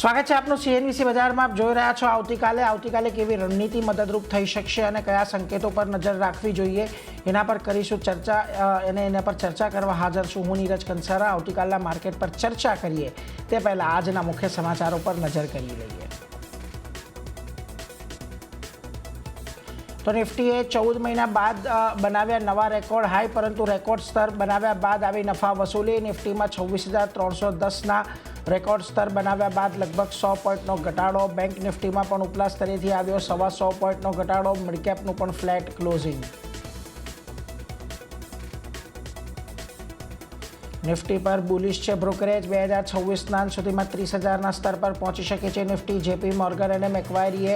સ્વાગત છે આપનું સીએનબીસી બજારમાં. આપ જોઈ રહ્યા છો આવતીકાલે કેવી રણનીતિ મદદરૂપ થઈ શકશે અને કયા સંકેતો પર નજર રાખવી જોઈએ એના પર કરીશું ચર્ચા અને એના પર ચર્ચા કરવા હાજર છું હું નીરજ કંસારા. આવતીકાલના માર્કેટ પર ચર્ચા કરીએ તે પહેલાં આજના મુખ્ય સમાચારો પર નજર કરી લઈએ. તો નિફ્ટીએ 14 મહિના બાદ બનાવ્યા નવા રેકોર્ડ હાઈ, પરંતુ રેકોર્ડ સ્તર બનાવ્યા બાદ આવી નફા વસૂલી. નિફ્ટીમાં 26,310ના રેકોર્ડ સ્તર બનાવ્યા બાદ લગભગ 100 પોઈન્ટનો ઘટાડો. બેંક નિફ્ટીમાં પણ ઉપલા સ્તરેથી આવ્યો 125 પોઈન્ટનો ઘટાડો. મિડકેપનું પણ ફ્લેટ ક્લોઝિંગ. નિફ્ટી પર બુલિશ છે બ્રોકરેજ. 2026ના અંત સુધીમાં 30,000ના સ્તર પર પહોંચી શકે છે નિફ્ટી. જેપી મોર્ગન અને મેક્વાયરીએ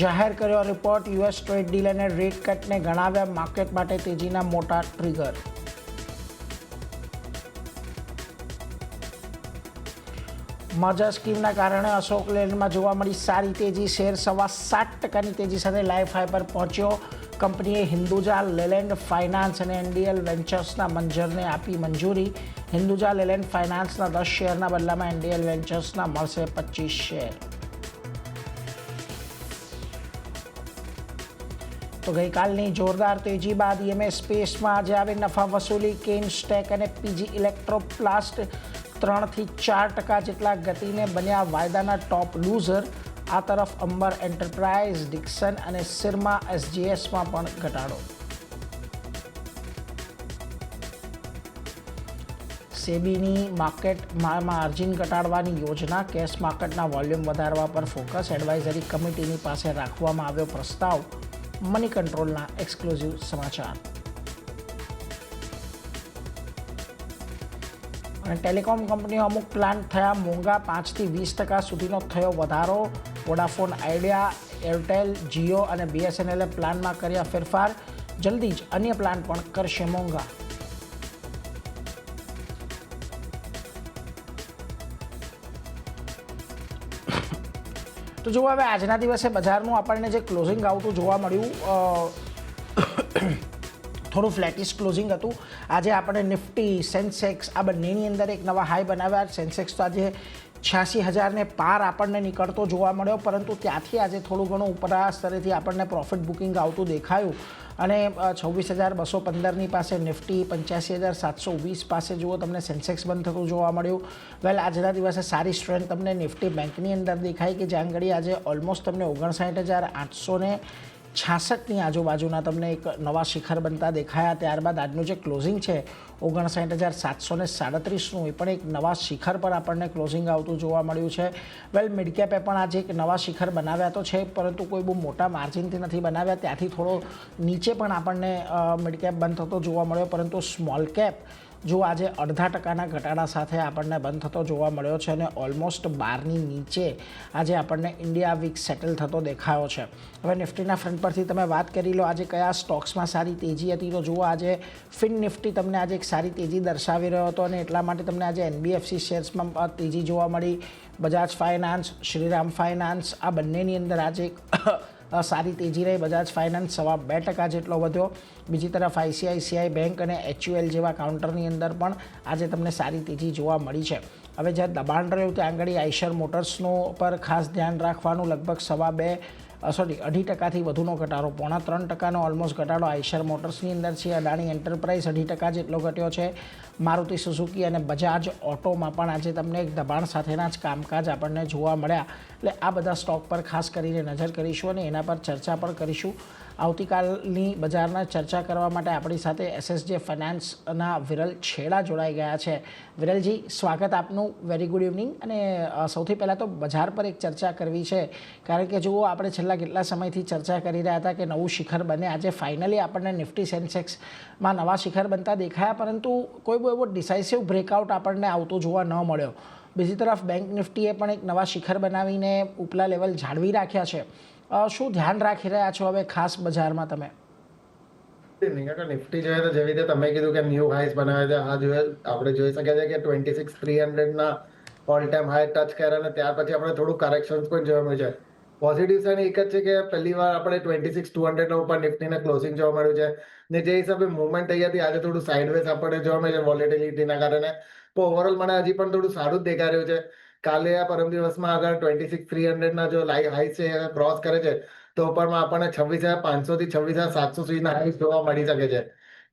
જાહેર કર્યો રિપોર્ટ. યુએસ ટ્રેડ ડીલ અને રેટ કટને ગણાવ્યા માર્કેટ માટે તેજીના મોટા ટ્રિગર. મર્જર સ્કીમના કારણે અશોક લેલન્ડમાં જોવા મળી સારી તેજી. શેર 7.25% તેજી સાથે લાઈફ હાઈ પર પહોંચ્યો. કંપનીએ હિન્દુજા લેલેન્ડ ફાઇનાન્સ અને એનડીએલ વેન્ચર્સના મંજરને આપી મંજૂરી. હિન્દુજા લેલેન્ડ ફાઇનાન્સના 10 શેરના બદલામાં એનડીએલ વેન્ચર્સના મળશે 25 શેર. તો ગઈકાલની જોરદાર તેજી બાદ ઈએમએસ સ્પેસમાં આજે આવી નફા વસૂલી. કેન સ્ટેક અને પીજી ઇલેક્ટ્રોપ્લાસ્ટ 3 થી 4% જેટલા ગતિને બન્યા વાયદાના ટોપ લૂઝર. આ તરફ અંબર એન્ટરપ્રાઇઝ, ડિક્સન અને સિરમા એસજીએસમાં પણ ઘટાડો. સેબીની માર્કેટ માર્જિન ઘટાડવાની યોજના. કેશ માર્કેટના વોલ્યુમ વધારવા પર ફોકસ. એડવાઇઝરી કમિટીની પાસે રાખવામાં આવ્યો પ્રસ્તાવ. મની કંટ્રોલના એક્સક્લુઝિવ સમાચાર. અને ટેલિકોમ કંપનીઓ અમુક પ્લાન થયા મોંઘા. 5 થી 20% સુધીનો થયો વધારો. વોડાફોન આઈડિયા, એરટેલ, જીઓ અને બીએસએનએલે પ્લાનમાં કર્યા ફેરફાર. જલ્દી જ અન્ય પ્લાન પણ કરશે મોંઘા. તો જો હવે આજના દિવસે બજારનું આપણને જે ક્લોઝિંગ આવતું જોવા મળ્યું, થોડું ફ્લેટિશ ક્લોઝિંગ હતું. આજે આપણે નિફ્ટી, સેન્સેક્સ આ બંનેની અંદર એક નવા હાઈ બનાવ્યા. સેન્સેક્સ તો આજે 86,000ને પાર આપણને નીકળતો જોવા મળ્યો, પરંતુ ત્યાંથી આજે થોડું ઘણું ઉપરના સ્તરેથી આપણને પ્રોફિટ બુકિંગ આવતું દેખાયું અને 26,215ની પાસે નિફ્ટી, 85,720 પાસે જુઓ તમને સેન્સેક્સ બંધ થતું જોવા મળ્યું. વેલ, આજના દિવસે સારી સ્ટ્રેન્થ તમને નિફ્ટી બેંકની અંદર દેખાય કે જ્યાં ઘડી આજે ઓલમોસ્ટ તમને 59,866ની આજુબાજુના તમને એક નવા શિખર બનતા દેખાયા. ત્યારબાદ આજનું જે ક્લોઝિંગ છે 59,737નું, એ પણ એક નવા શિખર પર આપણને ક્લોઝિંગ આવતું જોવા મળ્યું છે. વેલ, મિડકેપે પણ આજે એક નવા શિખર બનાવ્યા તો છે, પરંતુ કોઈ બહુ મોટા માર્જિનથી નથી બનાવ્યા. ત્યાંથી થોડો નીચે પણ આપણને મિડકેપ બંધ થતો જોવા મળ્યો, પરંતુ સ્મોલ કેપ જો આજે 0.5%ના ઘટાડા સાથે આપણને બંધ થતો જોવા મળ્યો છે અને ઓલમોસ્ટ 12ની નીચે આજે આપણને ઇન્ડિયા વીક સેટલ થતો દેખાયો છે. હવે નિફ્ટીના ફ્રન્ટ પરથી તમે વાત કરી લો આજે કયા સ્ટોક્સમાં સારી તેજી હતી. તો જુઓ આજે ફિન નિફ્ટી તમને આજે એક સારી તેજી દર્શાવી રહ્યો હતો અને એટલા માટે તમને આજે એનબીએફસી શેર્સમાં તેજી જોવા મળી. બજાજ ફાઇનાન્સ, શ્રીરામ ફાઇનાન્સ આ બંનેની અંદર આજે સારી તેજી રહી. બજાજ ફાઇનાન્સ 2.25% જેટલો વધ્યો. બીજી તરફ આઈસીઆઈસીઆઈ બેંક અને એચયુએલ જેવા કાઉન્ટરની અંદર પણ આજે તમને સારી તેજી જોવા મળી છે. હવે જ્યાં દબાણ રહ્યું ત્યાં આગળ આઈશર મોટર્સનું પર ખાસ ધ્યાન રાખવાનું. લગભગ 2.5%થી વધુનો ઘટાડો, 3.25%નો ઓલમોસ્ટ ઘટાડો આઈશર મોટર્સની અંદર છે. અદાણી એન્ટરપ્રાઇઝ 2.5% જેટલો ઘટ્યો છે. મારુતિ સુઝુકી અને બજાજ ઓટોમાં પણ આજે તમને એક દબાણ સાથેના જ કામકાજ આપણને જોવા મળ્યા. એટલે આ બધા સ્ટોક પર ખાસ કરીને નજર કરીશું અને એના પર ચર્ચા પણ કરીશું. આવતીકાલની બજારના ચર્ચા કરવા માટે આપણી સાથે એસએસજે ફાઇનાન્સના વિરલ છેડા જોડાઈ ગયા છે. વિરલજી, સ્વાગત આપનું. Very good evening. અને સૌથી પહેલાં તો બજાર પર એક ચર્ચા કરવી છે, કારણ કે જુઓ આપણે છેલ્લા કેટલા સમયથી ચર્ચા કરી રહ્યા હતા કે નવું શિખર બને. આજે ફાઇનલી આપણને નિફ્ટી સેન્સેક્સમાં નવા શિખર બનતા દેખાયા, પરંતુ કોઈ બહુ એવો ડિસાઇસિવ બ્રેકઆઉટ આપણને આવતો જોવા ન મળ્યો. બીજી તરફ બેંક નિફ્ટીએ પણ એક નવા શિખર બનાવીને ઉપલા લેવલ જાળવી રાખ્યા છે. શું ધ્યાન રાખી રહ્યા છો હવે ખાસ બજારમાં તમે? નિફ્ટી જોઈએ તો જેવી રીતે તમે કીધું કે ન્યૂ હાઈસ બનાવે છે, આ જોઈએ આપણે જોઈ શકીએ છીએ કે 26,300ના ઓલ ટાઈમ હાઈ ટચ કર્યા અને ત્યાર પછી આપણે થોડું કરેક્શન્સ પણ જોવા મળ્યું છે. પોઝિટિવ સાઇન એક જ છે કે પહેલી વાર આપણે 26,200 ઉપર નિફ્ટીના ક્લોઝિંગ જોવા મળ્યું છે ને જે હિસાબે મુવમેન્ટ થઈ હતી આજે થોડું સાઇડવેઝ આપણને જોવા મળે છે વોલેટિલિટીના કારણે. તો ઓવરઓલ મને હજી પણ થોડું સારું જ દેખાઈ રહ્યું છે. કાલે આ પરમ દિવસમાં અગર 26,300 ના જો હાઈ છે ક્રોસ કરે છે તો ઉપરમાં આપણને 26,500 થી 26,700 સુધીના હાઈ જોવા મળી શકે છે.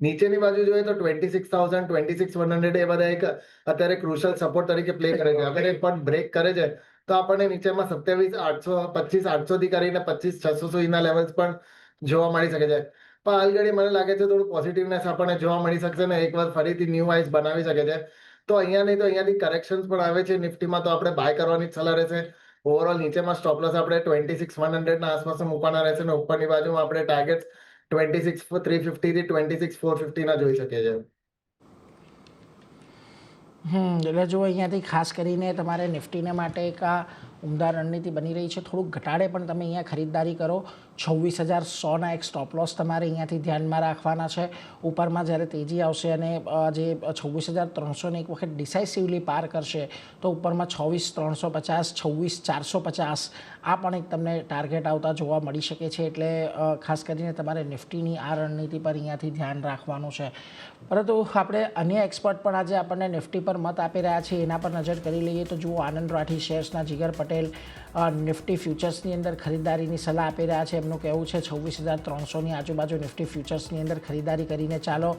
નીચેની બાજુ જોઈએ તો 26,000 26,100 એ બધા એક અત્યારે ક્રુશિયલ સપોર્ટ તરીકે પ્લે કરે છે. અગર એ પણ બ્રેક કરે છે તો આપણને નીચેમાં 27,800 25,800 થી કરીને 25,600 સુધીના લેવલ્સ પણ જોવા મળી શકે છે. પણ હાલ ઘડી મને લાગે છે થોડું પોઝિટિવનેસ આપણને જોવા મળી શકશે ને એક વાર ફરીથી ન્યૂ હાઈસ બનાવી શકે છે. તો અહીંયા નહીં તો અહીંયાથી કરેક્શન્સ પણ આવે છે નિફ્ટીમાં, તો આપણે બાય કરવાની જ સલાહ રહેશે. ઓવરઓલ નીચેમાં સ્ટોપ લોસ આપણે 26,100 ના આસપાસ મૂકવાના રહેશે ને ઉપરની બાજુમાં આપણે ટાર્ગેટ 26,350 થી 26,450 ના જોઈ શકીએ છીએ. એટલે જો અહીંયાથી ખાસ કરીને તમારે નિફ્ટીને માટે એક આ ઉમદા રણનીતિ બની રહી છે. થોડુંક ઘટાડે પણ તમે અહીંયા ખરીદદારી કરો. 26,100ના એક સ્ટોપ લોસ તમારે અહીંયાથી ધ્યાનમાં રાખવાના છે. ઉપરમાં જ્યારે તેજી આવશે અને જે 26,300ને એક વખત ડિસાઇસિવલી પાર કરશે તો ઉપરમાં 26,350 26,450 આ પણ એક તમને ટાર્ગેટ આવતા જોવા મળી શકે છે. એટલે ખાસ કરીને તમારે નિફ્ટીની આ રણનીતિ પર અહીંયાથી ધ્યાન રાખવાનું છે. પરંતુ આપણે અન્ય એક્સપર્ટ પણ આજે આપણને નિફ્ટી પર મત આપી રહ્યા છે. એના પર નજર કરી લઈએ તો જુઓ, આનંદ રાઠી શેર્સના જીગર પટેલ નિફ્ટી ફ્યુચર્સની અંદર ખરીદારીની સલાહ આપી રહ્યા છે. એમનું કહેવું છે 26,300ની આજુબાજુ નિફ્ટી ફ્યુચર્સની અંદર ખરીદારી કરીને ચાલો.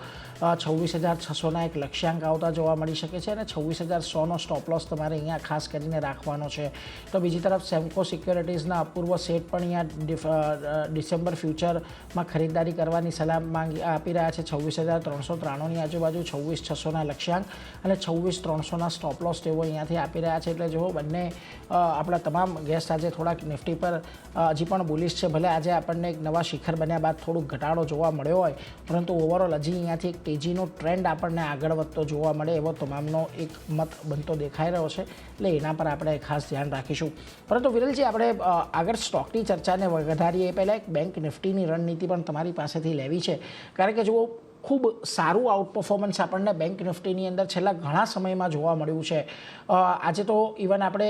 26,600ના એક લક્ષ્યાંક આવતા જોવા મળી શકે છે અને 26,100નો સ્ટોપ લોસ તમારે અહીંયા ખાસ કરીને રાખવાનો છે. તો બીજી તરફ સેમ્કો સિક્યોરિટીઝના અપૂર્વ શેઠ પણ અહીંયા ડિસેમ્બર ફ્યુચરમાં ખરીદારી કરવાની સલાહ આપી રહ્યા છે. 26,393ની આજુબાજુ 26,600ના લક્ષ્યાંક અને 26,300ના સ્ટોપ લોસ તેઓ અહીંયાથી આપી રહ્યા છે. એટલે જુઓ, બંને આપણા તમામ ગેસ્ટ આજે થોડાક નિફ્ટી પર હજી પણ બુલિશ છે. ભલે આજે આપણને એક નવા શિખર બન્યા બાદ થોડુંક ઘટાડો જોવા મળ્યો હોય, પરંતુ ઓવરઓલ હજી અહીંયાથી એક તેજીનો ટ્રેન્ડ આપણને આગળ વધતો જોવા મળે એવો તમામનો એક મત બનતો દેખાઈ રહ્યો છે. એટલે એના પર આપણે ખાસ ધ્યાન રાખીશું. પરંતુ વિરલજી, આપણે આગળ સ્ટોકની ચર્ચાને વધારીએ એ પહેલાં એક બેંક નિફ્ટીની રણનીતિ પણ તમારી પાસેથી લેવી છે. કારણ કે જુઓ, ખૂબ સારું આઉટ પરફોર્મન્સ આપણને બેંક નિફ્ટીની અંદર છેલ્લા ઘણા સમયમાં જોવા મળ્યું છે. આજે તો ઇવન આપણે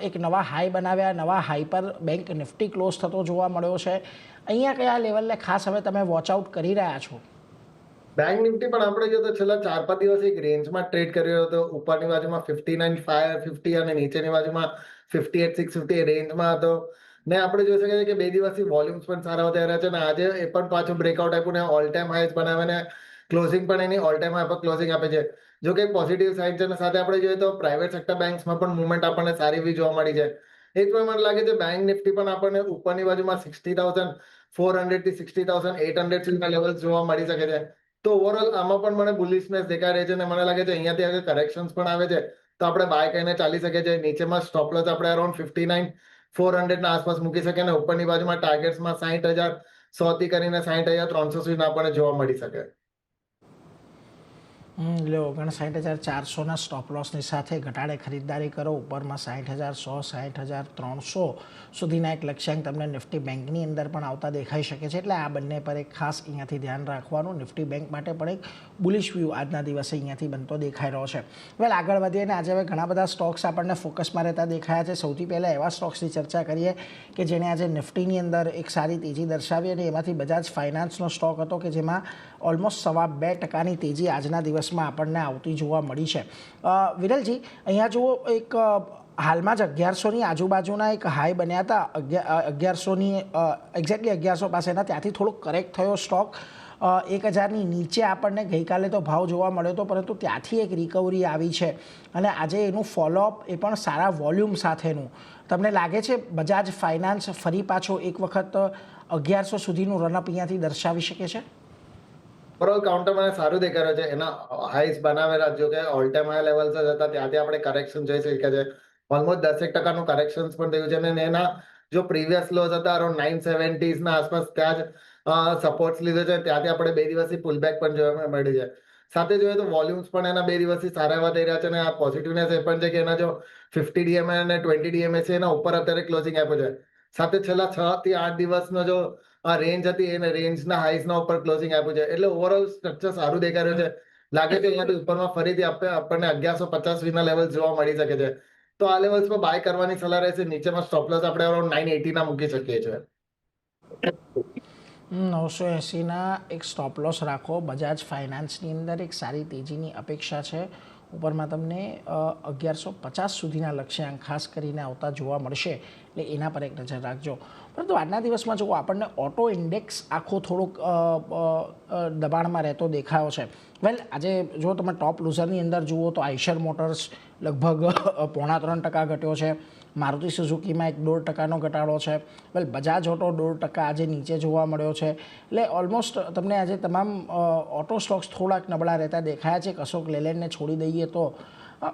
એક નવા હાઈ બનાવ્યા, નવા હાઈ પર બેંક નિફ્ટી ક્લોઝ થતો જોવા મળ્યો છે. અહીંયા કયા લેવલને ખાસ હવે તમે વોચ આઉટ કરી રહ્યા છો? બેંક નિફ્ટી પણ આપણે જો તો છેલ્લા 4-5 દિવસ એક રેન્જમાં ટ્રેડ કર્યો હતો. ઉપરની બાજુમાં 59,550 અને નીચેની બાજુમાં 58,650 રેન્જમાં હતો. ને આપણે જોઈ શકીએ છીએ કે 2 દિવસથી વોલ્યુમ્સ પણ સારા વધી રહ્યા છે અને આજે એ પણ પાછું બ્રેકઆઉટ આપ્યું ને ઓલ ટાઈમ હાઈસ બનાવીને ક્લોઝિંગ પણ એની ઓલ ટાઈમ હાઈ પર ક્લોઝિંગ આપે છે. જો કે પોઝિટિવ સાઇડ છે અને સાથે આપણે જોઈએ તો પ્રાઇવેટ સેક્ટર બેંક્સમાં પણ મુવમેન્ટ આપણને સારી એવી જોવા મળી છે. એ જ મને લાગે છે બેંક નિફ્ટી પણ આપણને ઉપરની બાજુમાં 60,400 થી 60,800 સુધીના લેવલ જોવા મળી શકે છે. તો ઓવરઓલ આમાં પણ મને બુલિશનેસ દેખાઈ રહી છે અને મને લાગે છે અહીંયાથી આગળ કરેક્શન્સ પણ આવે છે તો આપણે બાય કરીને ચાલી શકીએ છીએ. નીચેમાં સ્ટોપ લોસ આપણે અરાઉન્ડ 59,400 ના આસપાસ મૂકી શકીએ અને ઉપરની બાજુમાં ટાર્ગેટ્સમાં 60,100 થી કરીને 60,300 સુધીના આપણને જોવા મળી શકે. એટલે 59,400ના સ્ટોપ લોસની સાથે ઘટાડે ખરીદદારી કરો. ઉપરમાં 60,100 60,300 સુધીના એક લક્ષ્યાંક તમને નિફ્ટી બેંકની અંદર પણ આવતા દેખાઈ શકે છે. એટલે આ બંને પર એક ખાસ અહીંયાથી ધ્યાન રાખવાનું. નિફ્ટી બેંક માટે પણ એક બુલિશ વ્યૂ આજના દિવસે અહીંયાથી બનતો દેખાઈ રહ્યો છે. વેલ, આગળ વધીએ અને આજે હવે ઘણા બધા સ્ટોક્સ આપણને ફોકસમાં રહેતા દેખાયા છે. સૌથી પહેલાં એવા સ્ટોક્સની ચર્ચા કરીએ કે જેણે આજે નિફ્ટીની અંદર એક સારી તેજી દર્શાવી અને એમાંથી બજાજ ફાઇનાન્સનો સ્ટોક હતો કે જેમાં ઓલમોસ્ટ 2.25% તેજી આજના દિવસમાં આપણને આવતી જોવા મળી છે. વિરલજી, અહીંયા જુઓ, એક હાલમાં જ 1100ની આજુબાજુના એક હાઈ બન્યા હતા. 1100ની એક્ઝેક્ટલી 1100 પાસેના, ત્યાંથી થોડોક કરેક્ટ થયો સ્ટોક. 1,000ની નીચે આપણને ગઈકાલે તો ભાવ જોવા મળ્યો હતો, પરંતુ ત્યાંથી એક રિકવરી આવી છે અને આજે એનું ફોલોઅપ એ પણ સારા વોલ્યુમ સાથેનું. તમને લાગે છે બજાજ ફાઇનાન્સ ફરી પાછો એક વખત 1100 સુધીનું રનઅપ અહીંયાથી દર્શાવી શકે છે? ઓવરઓલ કાઉન્ટર મને સારું દેખાઈ રહ્યું છે. એના હાઈસ બનાવેલા, જો કે ઓલ ટાઈમ હાઈ લેવલ્સ જ હતા, ત્યાંથી આપણે કરેક્શન જોઈ શકીએ છીએ. ઓલમોસ્ટ 10% કરેક્શન પણ થયું છે અને એના જો પ્રીવિયસ લોસ હતા અરાઉન્ડ 970s ના આસપાસ, ત્યાં જ સપોર્ટ્સ લીધો છે. ત્યાંથી આપણે 2 દિવસથી પુલબેક પણ જોવા મળી છે. સાથે જોઈએ તો વોલ્યુમ્સ પણ એના 2 દિવસથી સારા એવા થઈ રહ્યા છે અને આ પોઝિટિવનેસ એ પણ છે કે એના જો 50 DMA અને 20 DMA છે એના ઉપર અત્યારે ક્લોઝિંગ આપ્યો છે. સાથે છેલ્લા 6 થી 8 દિવસનો જો રેન્જ હતી એને રેન્જના હાઈસના ઉપર ક્લોઝિંગ આપ્યું છે. એટલે ઓવરઓલ સ્ટ્રક્ચર સારું દેખાઈ રહ્યું છે. લાગે છે અહીંયાથી ઉપરમાં ફરીથી આપણને 1150 સુધીના લેવલ જોવા મળી શકે છે. તો આ લેવલ્સ પર બાય કરવાની સલાહ રહેશે. નીચેમાં સ્ટોપ લોસ આપણે અરાઉન્ડ 980 ના મૂકી શકીએ છીએ. 980ના એક સ્ટોપ લોસ રાખો. બજાજ ફાઇનાન્સની અંદર એક સારી તેજીની અપેક્ષા છે. ઉપરમાં તમને 1150 સુધીના લક્ષ્યાંક ખાસ કરીને આવતા જોવા મળશે, એટલે એના પર એક નજર રાખજો. પરંતુ આજના દિવસમાં જો આપણને ઓટો ઇન્ડેક્સ આખો થોડોક દબાણમાં રહેતો દેખાયો છે. વેલ, આજે જો તમે ટોપ લૂઝરની અંદર જુઓ તો આઈશર મોટર્સ લગભગ 0.3% ઘટ્યો છે. મારુતિ સુઝુકીમાં 1.5% ઘટાડો છે. વેલ, બજાજ ઓટો 1.5% આજે નીચે જોવા મળ્યો છે. એટલે ઓલમોસ્ટ તમને આજે તમામ ઓટો સ્ટોક્સ થોડાક નબળા રહેતા દેખાયા છે. અશોક લેલેન્ડને છોડી દઈએ તો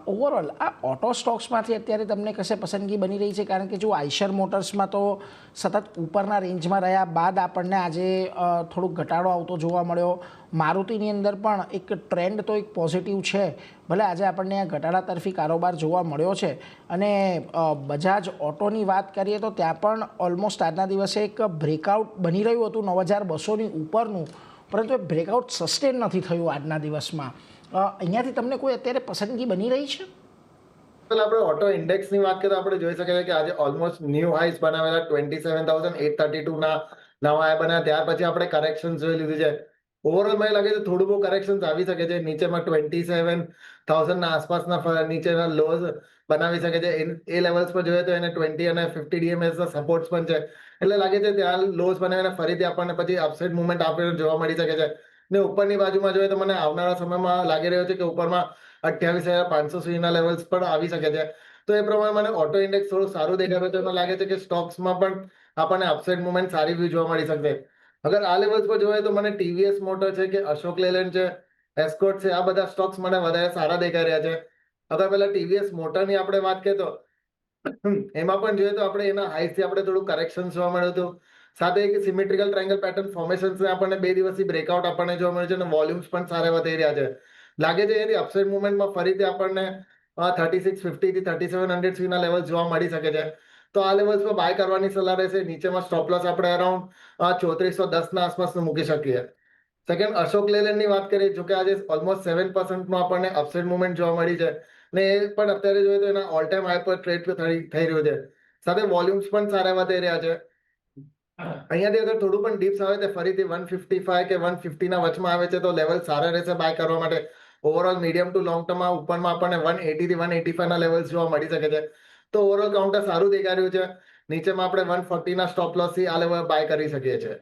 ઓવરઓલ આ ઓટો સ્ટોક્સમાંથી અત્યારે તમને કશે પસંદગી બની રહી છે? કારણ કે જો આઈશર મોટર્સમાં તો સતત ઉપરના રેન્જમાં રહ્યા બાદ આપણને આજે થોડુંક ઘટાડો આવતો જોવા મળ્યો. મારુતિની અંદર પણ એક ટ્રેન્ડ તો એક પોઝિટિવ છે, ભલે આજે આપણને આ ઘટાડા તરફી કારોબાર જોવા મળ્યો છે. અને બજાજ ઓટોની વાત કરીએ તો ત્યાં પણ ઓલમોસ્ટ આજના દિવસે એક બ્રેકઆઉટ બની રહ્યું હતું 9200ની ઉપરનું, પરંતુ એ બ્રેકઆઉટ સસ્ટેન નથી થયું આજના દિવસમાં. અહીંયાથી તમને કોઈ અત્યારે પસંદગી બની રહી છે? આપણે ઓટો ઇન્ડેક્સની વાત કરીએ તો આપણે જોઈ શકીએ કે આજે ઓલમોસ્ટ ન્યૂ હાઈસ બનાવેલા 27,832 ના નવા હાઈ બનાવ્યા. ત્યાર પછી આપણે કરેક્શન જોઈ લીધું છે. ઓવરઓલ મને લાગે છે થોડું બહુ કરેક્શન આવી શકે છે. નીચેમાં 27,000 ના આસપાસના નીચેના લોઝ બનાવી શકે છે. એ લેવલ્સ પર જોઈએ તો એને 20 અને 50 DMS ના સપોર્ટ્સ પણ છે. એટલે લાગે છે ત્યાં લોઝ બનાવીને ફરીથી આપણને પછી અપસાઇડ મુવમેન્ટ આપણને જોવા મળી શકે છે. ને ઉપરની બાજુમાં જોઈએ તો મને આવનારા સમયમાં લાગી રહ્યો છે કે ઉપરમાં 28,500 સુધીના લેવલ્સ પણ આવી શકે છે. તો એ પ્રમાણે મને ઓટો ઇન્ડેક્સ થોડું સારું દેખાય છે. મને લાગે છે કે સ્ટોક્સમાં પણ આપણને અપસાઇડ મુવમેન્ટ સારી વ્યૂ જોવા મળી શકે. અગર આ લેવલ્સ પર જોઈએ તો મને ટીવીએસ મોટર છે કે અશોક લેલેન્ડ છે, એસ્કોર્ટ છે, આ બધા સ્ટોક્સ મને વધારે સારા દેખાઈ રહ્યા છે. અગર પેલા ટીવીએસ મોટરની આપણે વાત કરીએ તો એમાં પણ જોઈએ તો આપણે એના હાઈસથી આપણે થોડું કરેક્શન જોવા મળ્યું હતું. સાથે એક સિમેટ્રિકલ ટ્રાયંગલ પેટર્ન ફોર્મેશન્સ આપણને 2 દિવસથી બ્રેકઆઉટ આપણને જોવા મળ્યું છે અને વોલ્યુમ્સ પણ સારા એવા થઈ રહ્યા છે. લાગે છે એની અપસાઇડ મુવમેન્ટમાં ફરીથી આપણને 3650 થી 3700 સુધીના લેવલ જોવા મળી શકે છે. તો આ લેવલ્સ પર બાય કરવાની સલાહ રહેશે. નીચેમાં સ્ટોપ લોસ આપણે અરાઉન્ડ 3410 ના આસપાસ મૂકી શકીએ. સેકન્ડ, અશોક લેલેન્ડની વાત કરીએ, જો કે આજે ઓલમોસ્ટ 7% નો આપણને અપસાઇડ મુવમેન્ટ જોવા મળી છે ને એ પણ અત્યારે જોઈએ તો એના ઓલ ટાઈમ હાઈ પર ટ્રેડ થઈ રહ્યું છે. સાથે વોલ્યુમ્સ પણ સારા એવા થઈ રહ્યા છે. અહીંયાથી અગર થોડું પણ ડીપ્સ આવે તો ફરીથી 155 કે 150 ના વચમાં આવે છે તો લેવલ સારા રહેશે બાય કરવા માટે. ઓવરઓલ મીડિયમ ટુ લોંગ ટર્મમાં ઉપરમાં આપણને 180 થી 185 ના લેવલ્સ જોવા મળી શકે છે. તો ઓવરઓલ કાઉન્ટર સારું દેખાઈ રહ્યું છે. નીચેમાં આપણે 140 ના સ્ટોપ લોસ થી આ લેવલ બાય કરી શકીએ છીએ.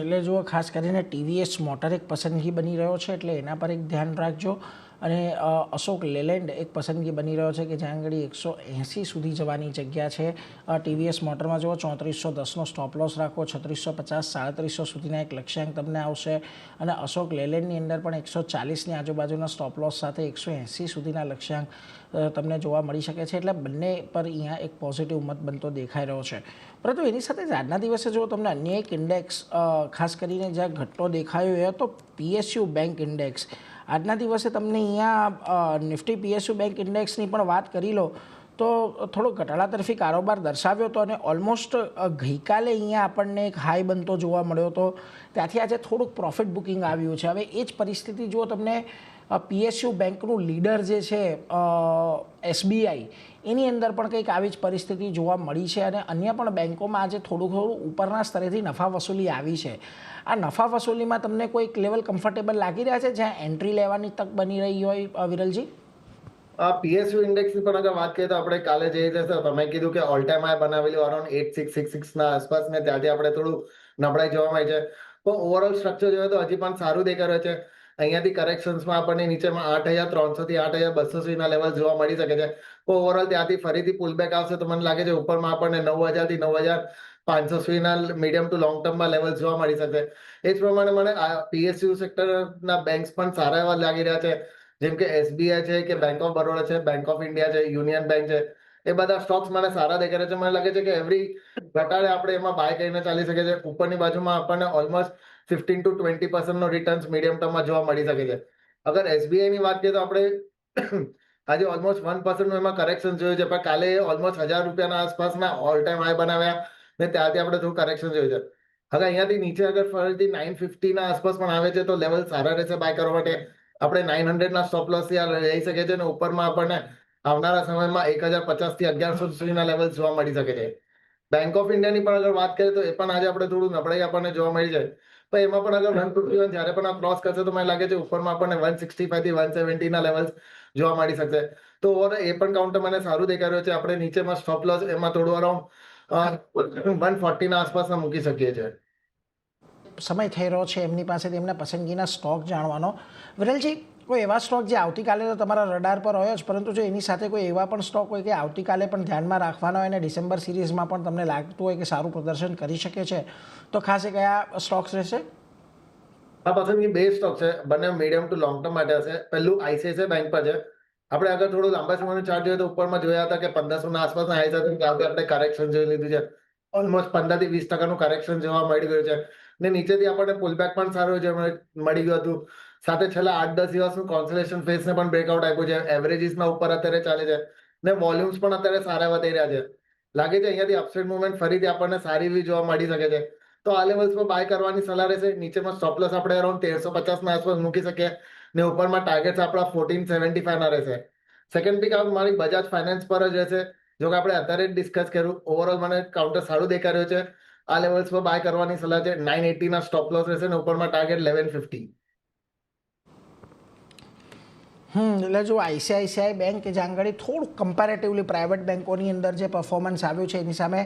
એટલે જુઓ, ખાસ કરીને ટીવીએસ મોટર એક પસંદગી બની રહ્યો છે, એટલે એના પર એક ધ્યાન રાખજો. અને અશોક લેલેન્ડ એક પસંદગી બની રહ્યો છે કે જ્યાં આગળ 180 સુધી જવાની જગ્યા છે. ટીવીએસ મોટરમાં જુઓ 3410નો સ્ટોપ લોસ રાખો, 3650 3700 સુધીના એક લક્ષ્યાંક તમને આવશે. અને અશોક લેલેન્ડની અંદર પણ 140ની આજુબાજુના સ્ટોપ લોસ સાથે 180 સુધીના લક્ષ્યાંક તમને જોવા મળી શકે છે. એટલે બંને પર અહીંયા એક પોઝિટિવ મત બનતો દેખાઈ રહ્યો છે. પરંતુ એની સાથે જ આજના દિવસે જો તમને અન્ય એક ઇન્ડેક્સ ખાસ કરીને જ્યાં ઘટતો દેખાયો એ હતો પીએસયુ બેંક ઇન્ડેક્સ. આજના દિવસે તમને અહીંયા નિફ્ટી પીએસયુ બેંક ઇન્ડેક્સની પણ વાત કરી લો તો થોડો ઘટાડા તરફી કારોબાર દર્શાવ્યો હતો અને ઓલમોસ્ટ ગઈકાલે અહીંયા આપણને એક હાઈ બનતો જોવા મળ્યો હતો. ત્યાંથી આજે થોડુંક પ્રોફિટ બુકિંગ આવ્યું છે. હવે એ જ પરિસ્થિતિ જો તમને પીએસયુ બેંકનું લીડર જે છે એસબીઆઈ, એની અંદર પણ કંઈક આવી જ પરિસ્થિતિ જોવા મળી છે. અને અન્ય પણ બેંકોમાં આજે થોડું ઉપરના સ્તરેથી નફા વસૂલી આવી છે. આ નફા વસૂલીમાં તમને કોઈક લેવલ કમ્ફર્ટેબલ લાગી રહ્યા છે જ્યાં એન્ટ્રી લેવાની તક બની રહી હોય વિરલજી? આ પીએસયુ ઇન્ડેક્સની પણ અગર વાત કરીએ તો આપણે કાલે જે રીતે તમે કીધું કે ઓલ ટાઈમ હાઈ બનાવેલું અરાઉન્ડ 8666 ના આસપાસ ને ત્યાંથી આપણે થોડું નબળાઈ જોવા મળી છે. પણ ઓવરઓલ સ્ટ્રક્ચર જોઈએ તો હજી પણ સારું દેખાઈ રહ્યું છે. અહીંયાથી કરેક્શન્સમાં આપણને નીચેમાં 8,300 થી 8,200 સુધીના લેવલ જોવા મળી શકે છે. તો ઓવરઓલ ત્યાંથી ફરીથી પુલબેક આવશે તો મને લાગે છે ઉપરમાં આપણને 9,000 થી 9,500 સુધીના મીડિયમ ટુ લોંગ ટર્મમાં લેવલ જોવા મળી શકે. એ જ પ્રમાણે મને પીએસયુ સેક્ટરના બેંક્સ પણ સારા એવા લાગી રહ્યા છે. જેમ કે એસબીઆઈ છે કે બેંક ઓફ બરોડા છે, બેંક ઓફ ઇન્ડિયા છે, યુનિયન બેંક છે, એ બધા સ્ટોક્સ મને સારા દેખાય છે. મને લાગે છે કે એવરી ઘટાડે આપણે એમાં બાય કરીને ચાલી શકે છે. ઉપરની બાજુમાં આપણને ઓલમોસ્ટ 15 to 20% નો રિટર્ન્સ મીડિયમ ટર્મમાં જોવા મળી શકે છે. અગર એસબીઆઈ ની વાત કરીએ તો આપણે આજે ઓલમોસ્ટ 1% નું એમાં કરેક્શન જોયું છે, પણ કાલે ઓલમોસ્ટ 1,000 રૂપિયાના આસપાસના ઓલ ટાઈમ હાઈ બનાવ્યા ને ત્યારથી આપણે થોડું કરેક્શન જોયું છે. હવે અહીંયાથી નીચે અગર ફરીથી 950 ના આસપાસ પણ આવે છે તો લેવલ સારા રહેશે બાય કરવા માટે. આપણે 900 ના સ્ટોપ લોસ થી રહી શકે છે અને ઉપરમાં આપણને આવનારા સમયમાં 1,050 થી 1,100 સુધીના લેવલ જોવા મળી શકે છે. બેંક ઓફ ઇન્ડિયાની પણ અગર વાત કરીએ તો એ પણ આજે આપણે થોડું નબળાઈ આપણને જોવા મળી છે. તો એમાં પણ અગર 151 જ્યારે પણ આ ક્રોસ કરશે તો મને લાગે છે ઉપરમાં આપણને 165 થી 170 ના લેવલ્સ જોવા મળી શકશે. તો ઓવર એ પણ કાઉન્ટર મને સારું દેખાઈ રહ્યું છે. આપણે નીચેમાં સ્ટોપ લોસ એમાં થોડું અરાઉન્ડ 140 ના આસપાસના મૂકી શકીએ છીએ. સમય થઈ રહ્યો છે એમની પાસેથી એમના પસંદગીના સ્ટોક જાણવાનો. વિરલજી, કોઈ એવા સ્ટોક જે આવતીકાલે તો તમારા રડાર પર હોય જ, પરંતુ જો એની સાથે કોઈ એવા પણ સ્ટોક હોય કે આવતીકાલે પણ ધ્યાનમાં રાખવાના હોય અને ડિસેમ્બર સિરીઝમાં પણ તમને લાગતું હોય કે સારું પ્રદર્શન કરી શકે છે, તો ખાસ એ કયા સ્ટોક્સ રહેશે? આ પસંદગી બે સ્ટોક છે, બંને મીડિયમ ટુ લોંગ ટર્મ માટે હશે. પહેલું આઈસીઆઈસીઆઈ બેંક પર છે. આપણે આગળ થોડું લાંબા સમયનું ચાર્ટ જોઈએ તો ઉપરમાં જોયા હતા કે 1500 ના આસપાસના હાઈ સાથે ત્યાં આપણે કરેક્શન જોઈ લીધું છે. ઓલમોસ્ટ 15 થી 20% કરેક્શન જોવા મળી ગયું છે. ને નીચેથી આપણને પુલબેક પણ સારું છે મળી ગયું હતું. સાથે છેલ્લા 8-10 દિવસનું કોન્સોલેશન ફેઝને પણ બ્રેકઆઉટ આપ્યું છે. એવરેજીસના ઉપર અત્યારે ચાલે છે ને વોલ્યુમ્સ પણ અત્યારે સારા વધી રહ્યા છે. લાગે છે અહીંયાથી અપસાઇડ મુવમેન્ટ ફરીથી આપણને સારી એવી જોવા મળી શકે છે. તો આ લેવલ્સ પર બાય કરવાની સલાહ રહેશે. નીચેમાં સ્ટોપ લોસ આપણે અરાઉન્ડ 1350 ના આસપાસ મૂકી શકીએ ને ઉપરમાં ટાર્ગેટ્સ આપણા 1475 ના રહેશે. સેકન્ડ પિક મારી બજાજ ફાઇનાન્સ પર જ રહેશે. જો કે આપણે અત્યારે જ ડિસ્કસ કર્યું, ઓવરઓલ મને કાઉન્ટર સારું દેખાઈ રહ્યું છે. આ લેવલ્સ પર બાય કરવાની સલાહ છે. 980 ના સ્ટોપ લોસ રહેશે ને ઉપરમાં ટાર્ગેટ 1150. એટલે જો આઈસીઆઈસીઆઈ બેંક કે જ્યાં આગળ થોડુંક કમ્પેરેટિવલી પ્રાઇવેટ બેન્કોની અંદર જે પરફોર્મન્સ આવ્યું છે એની સામે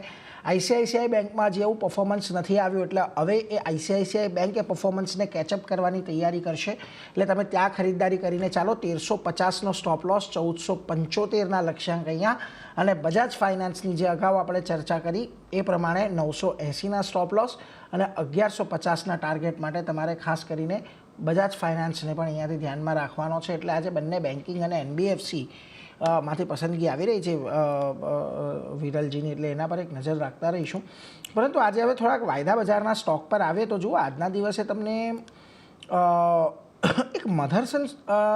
આઈસીઆઈસીઆઈ બેંકમાં જે એવું પરફોર્મન્સ નથી આવ્યું, એટલે હવે એ આઈસીઆઈસીઆઈ બેંક એ પરફોર્મન્સને કેચઅપ કરવાની તૈયારી કરશે. એટલે તમે ત્યાં ખરીદદારી કરીને ચાલો. 1350નો સ્ટોપ લોસ, 1475ના લક્ષ્યાંક અહીંયા, અને બજાજ ફાઇનાન્સની જે અગાઉ આપણે ચર્ચા કરી એ પ્રમાણે 980ના સ્ટોપ લોસ અને 1150ના ટાર્ગેટ માટે તમારે ખાસ કરીને બજાજ ફાઇનાન્સને પણ અહીંયાથી ધ્યાનમાં રાખવાનો છે. એટલે આજે બંને બેન્કિંગ અને એનબીએફસી માંથી પસંદગી આવી રહી છે વિરલજીની, એટલે એના પર એક નજર રાખતા રહીશું. પરંતુ આજે હવે થોડાક વાયદા બજારના સ્ટોક પર આવે તો જુઓ, આજના દિવસે તમને એક મધરસન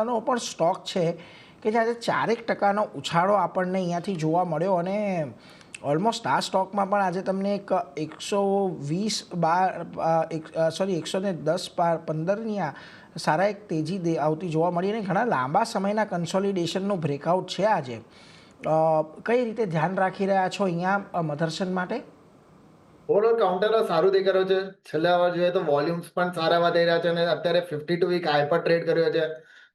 નો પણ સ્ટોક છે કે જે આજે 4% ઉછાળો આપણને અહીંયાથી જોવા મળ્યો, અને ઓલમોસ્ટ આ સ્ટોકમાં પણ આજે તમને એક 110-15ની સારા એક તેજી આવતી જોવા મળી, અને ઘણા લાંબા સમયના કન્સોલિડેશનનું બ્રેકઆઉટ છે આજે. કઈ રીતે ધ્યાન રાખી રહ્યા છો અહીંયા મધરસન માટે? ઓવરઓલ કાઉન્ટર સારું દેખાઈ રહ્યું છે. છેલ્લા વાર જોઈએ તો વોલ્યુમ્સ પણ સારા વધી રહ્યા છે અને અત્યારે 52 વીક હાઈ પર ટ્રેડ કર્યો છે.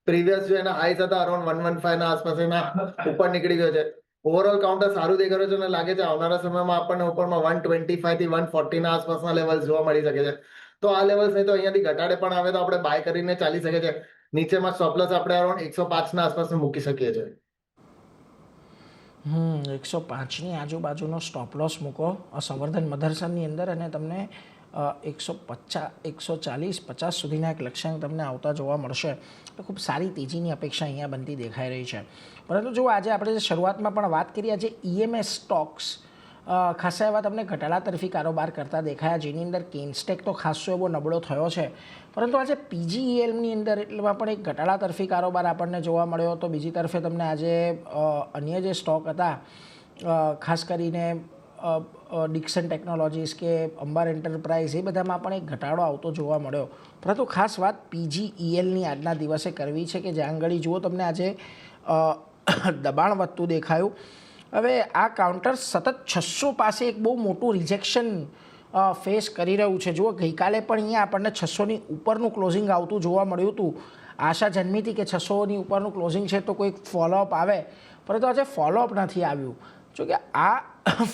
પ્રીવિયસ જો એના હાઈસ હતા અરાઉન્ડ 115 ના આસપાસ એના ઉપર નીકળી ગયો છે. ઓવરઓલ કાઉન્ટર સારું દેખાઈ રહ્યું છે અને લાગે છે આવનારા સમયમાં આપણને ઉપરમાં 125 થી 140 ના આસપાસના લેવલ્સ જોવા મળી શકે છે. તો આ લેવલ્સ નહીં તો અહીંયાથી ઘટાડે પણ આવે તો આપણે બાય કરીને ચાલી શકે છે. નીચેમાં સ્ટોપ લોસ આપણે અરાઉન્ડ 105 ના આસપાસ મૂકી શકીએ છીએ. 105ની આજુબાજુનો સ્ટોપ લોસ મૂકો સંવર્ધન મધરસનની અંદર, અને તમને 140-50 સુધીના એક લક્ષ્યાંક તમને આવતા જોવા મળશે. તો ખૂબ સારી તેજીની અપેક્ષા અહીંયા બનતી દેખાઈ રહી છે. પરંતુ જો આજે આપણે જે શરૂઆતમાં પણ વાત કરી, આજે ઈએમએસ સ્ટોક્સ ખાસા એવા તમને ઘટાડા તરફી કારોબાર કરતા દેખાયા, જેની અંદર કેન્સ્ટેક તો ખાસો એવો નબળો થયો છે. પરંતુ આજે પીજીઈએલની અંદર એટલેમાં પણ એક ઘટાડા તરફી કારોબાર આપણને જોવા મળ્યો હતો. બીજી તરફે તમને આજે અન્ય જે સ્ટોક હતા, ખાસ કરીને ડિક્સન ટેકનોલોજીસ કે અંબાર એન્ટરપ્રાઇઝ, એ બધામાં પણ એક ઘટાડો આવતો જોવા મળ્યો. પરંતુ ખાસ વાત પીજીઈએલની આજના દિવસે કરવી છે કે જ્યાં આગળ જુઓ તમને આજે દબાણ વધતું દેખાયું. હવે આ કાઉન્ટર સતત 600 પાસે એક બહુ મોટું રિજેક્શન ફેસ કરી રહ્યું છે. જુઓ, ગઈકાલે પણ અહીંયા આપણને 600ની ઉપરનું ક્લોઝિંગ આવતું જોવા મળ્યું હતું. આશા જન્મી હતી કે 600ની ઉપરનું ક્લોઝિંગ છે તો કોઈક ફોલોઅપ આવે, પરંતુ આજે ફોલોઅપ નથી આવ્યું. જો કે આ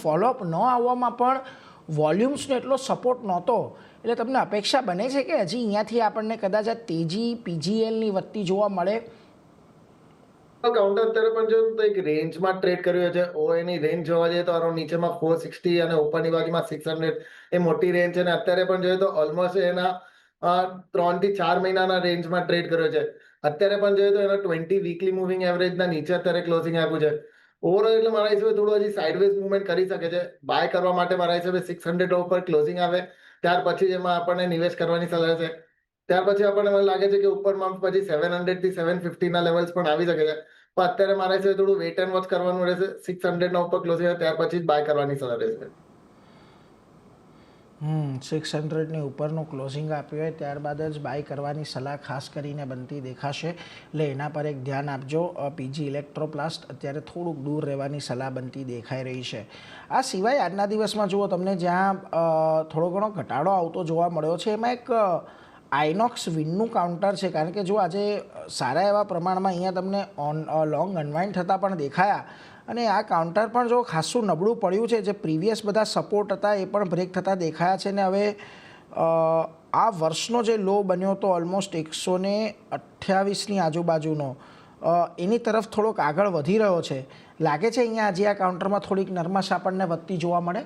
ફોલોઅપ ન આવવામાં પણ વોલ્યુમ્સનો એટલો સપોર્ટ નહોતો, એટલે તમને અપેક્ષા બને છે કે હજી અહીંયાથી આપણને કદાચ આ તેજી પીજીએલની વધતી જોવા મળે. કાઉન્ટર અત્યારે પણ જો તો એક રેન્જમાં ટ્રેડ કર્યો છે. એની રેન્જ જોવા જઈએ તો અરાઉન્ડ નીચેમાં 460 અને ઉપરની બાજુમાં 600 એ મોટી રેન્જ છે. અને અત્યારે પણ જોઈએ તો ઓલમોસ્ટ એના 3 થી 4 મહિનાના રેન્જમાં ટ્રેડ કર્યો છે. અત્યારે પણ જોઈએ તો એના 20 વીકલી મૂવિંગ એવરેજના નીચે અત્યારે ક્લોઝિંગ આપ્યું છે. ઓવરઓલ એટલે મારા હિસાબે થોડું હજી સાઇડવેઝ મૂવમેન્ટ કરી શકે છે. બાય કરવા માટે મારા હિસાબે 600 ઉપર ક્લોઝિંગ આવે ત્યાર પછી જ એમાં આપણને નિવેશ કરવાની સલાહ છે. ત્યાર પછી આપણને મને લાગે છે કે ઉપરમાં પછી 700 થી 750 ના લેવલ્સ પણ આવી શકે છે. પણ અત્યારે મારા હિસાબે થોડું વેટ એન્ડ વોચ કરવાનું રહેશે. 600 ના ઉપર ક્લોઝિંગ ત્યાર પછી જ બાય કરવાની સલાહ રહેશે. 600ની ઉપરનું ક્લોઝિંગ આપ્યું હોય ત્યારબાદ જ બાય કરવાની સલાહ ખાસ કરીને બનતી દેખાશે, એટલે એના પર એક ધ્યાન આપજો. પીજી ઇલેક્ટ્રોપ્લાસ્ટ અત્યારે થોડુંક દૂર રહેવાની સલાહ બનતી દેખાઈ રહી છે. આ સિવાય આજના દિવસમાં જુઓ તમને જ્યાં થોડો ઘણો ઘટાડો આવતો જોવા મળ્યો છે એમાં એક આઇનોક્સ વિન્ડનું કાઉન્ટર છે, કારણ કે જો આજે સારા એવા પ્રમાણમાં અહીંયા તમને લોંગ અનવાઇન્ડ થતાં પણ દેખાયા અને આ કાઉન્ટર પણ જો ખાસું નબળું પડ્યું છે. જે પ્રીવિયસ બધા સપોર્ટ હતા એ પણ બ્રેક થતાં દેખાયા છે ને હવે આ વર્ષનો જે લો બન્યો હતો ઓલમોસ્ટ 128ની આજુબાજુનો, એની તરફ થોડોક આગળ વધી રહ્યો છે. લાગે છે અહીંયા આજે આ કાઉન્ટરમાં થોડીક નરમાશ આપણને વધતી જોવા મળે.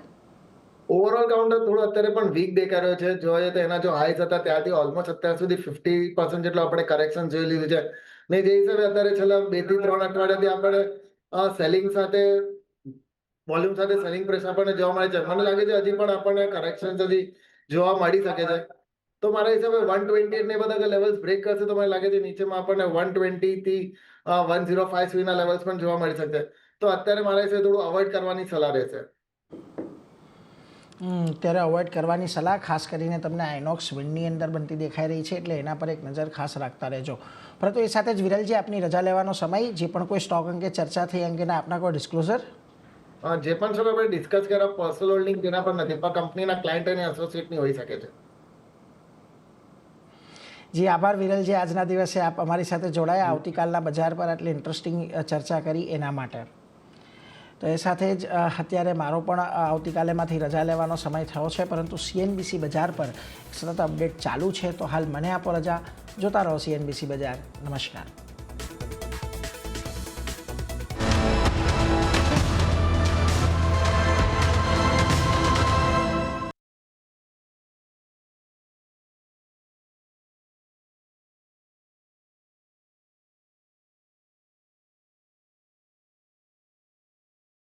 ઓવરઓલ કાઉન્ટર થોડું અત્યારે પણ વીક દેખાઈ રહ્યો છે. જોઈએ તો એના જો હાઈસ હતા ત્યાંથી ઓલમોસ્ટ અત્યાર સુધી 50% જેટલો આપણે કરેક્શન જોઈ લીધું છે ને જે હિસાબે અત્યારે છેલ્લા 2 થી 3 અઠવાડિયાથી આપણે સેલિંગ સાથે વોલ્યુમ સાથે સેલિંગ પ્રેશર આપણને જોવા મળે છે. મને લાગે છે હજી પણ આપણને કરેક્શન હજી જોવા મળી શકે છે. તો મારા હિસાબે 128 ને બધા લેવલ્સ બ્રેક કરશે તો મને લાગે છે નીચેમાં આપણને 120 થી 105 સુધીના લેવલ્સ પણ જોવા મળી શકશે. તો અત્યારે મારા હિસાબે થોડું અવોઇડ કરવાની સલાહ રહેશે. ત્યારે અવોઇડ કરવાની સલાહ ખાસ કરીને તમને આઇનોક્સ વિન્ડની અંદર બનતી દેખાઈ રહી છે, એટલે એના પર એક નજર ખાસ રાખતા રહેજો. પરંતુ એ સાથે જ વિરલજી આપની રજા લેવાનો સમય, જે પણ કોઈ સ્ટોક અંગે ચર્ચા થઈ અંગેના આપના કોઈ ડિસ્ક્લોઝર? જે પણ છે આપણે ડિસ્કસ કર્યા પર્સનલ હોલ્ડિંગ તેના પર નથી, પણ કંપનીના ક્લાયન્ટ અને એસોસિએટની હોઈ શકે છે. જી આભાર વિરલજી, આજના દિવસે આપ અમારી સાથે જોડાયા, આવતીકાલના બજાર પર આટલી ઇન્ટરેસ્ટિંગ ચર્ચા કરી એના માટે. તો એ સાથે જ અત્યારે મારો પણ આવતીકાલેમાંથી રજા લેવાનો સમય થયો છે, પરંતુ CNBC બજાર પર સતત અપડેટ ચાલુ છે. તો હાલ મને આપો રજા, જોતા રહો CNBC બજાર. નમસ્કાર.